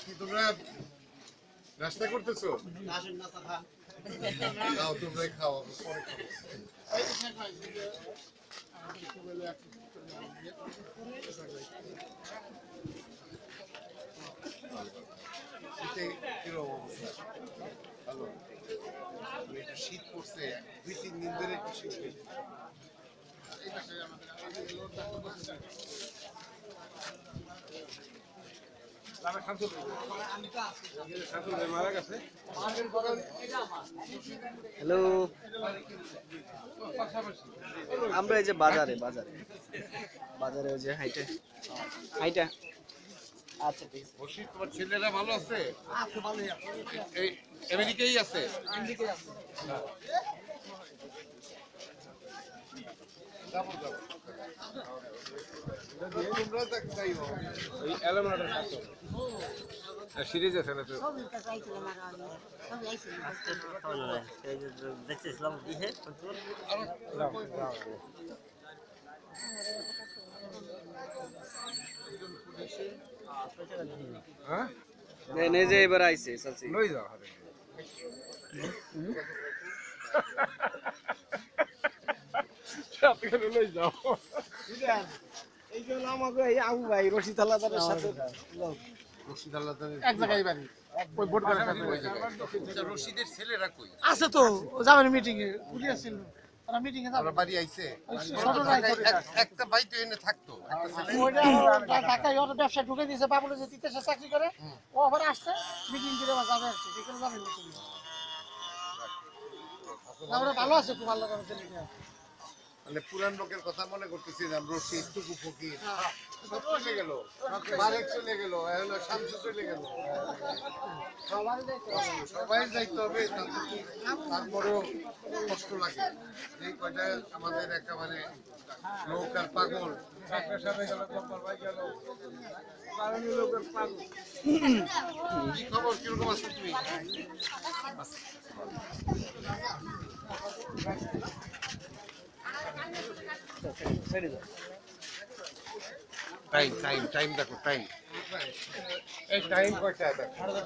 কি তোমরা নাস্তা করতেছো? নাও তোমরা খাও, পরে খাবো। শীত পড়ছে, 2-3 দিন ধরে একটু শীত পড়ছে। হ্যালো, আমরা এই যে বাজারে ওই যে হাইটে আচ্ছা ঠিক আছে। বসি, তোমার ছেলেরা ভালো আছে? এই আমেরিকায় আছে? যাবো। তোমরা যাই হোক। ওই অ্যালুমিনিয়ামের কাজ আর সিরিজ আছে না তো? দেখতেছিলাম দিহে হ্যাঁ নে যে এবার আইছে চাচি লই যাও হাতে। আপনি লই যাও। এই যে আমাকে এই আবু ভাই রশিদ আল্লাহর সাথে রশিদ আল্লাহদের এক জায়গায় বাড়ি ওই বোর্ড করে রশিদের ছেলেরা কই? আছে তো যাবেন মিটিং এ পুলি আসছিল তারা মিটিং এ যাবে ওরা বাড়ি আইছে? ছোটরা আইছে। একটা ভাই তো এনে থাকতো, একটা ছেলে। ওইটা ঢাকায় ওর ব্যবসা ঢুকে দিয়েছে বাবুলে যে তিতাসে চাকরি করে ও আবার আসছে মিটিং করে যাবে আর কি বিকেলে যাবেন মিটিং আমরা ভালো আছে খুব ভালো করে চলে গেছে মানে পুরান লোকের কথা মনে করতেছিলাম, রশিদ, টুকু ফকির সব চলে গেল, মালিক চলে গেল, এখন শামসু চলে গেল। সবাই যাইতে হবে, তারপরেও কষ্ট লাগে। এই কয়টা আমাদের একেবারে লোক আর পাগল। কি খবর, কিরকম আছো তুমি? টাইম দেখো, টাইম। এই টাইম কয়টা দেখো?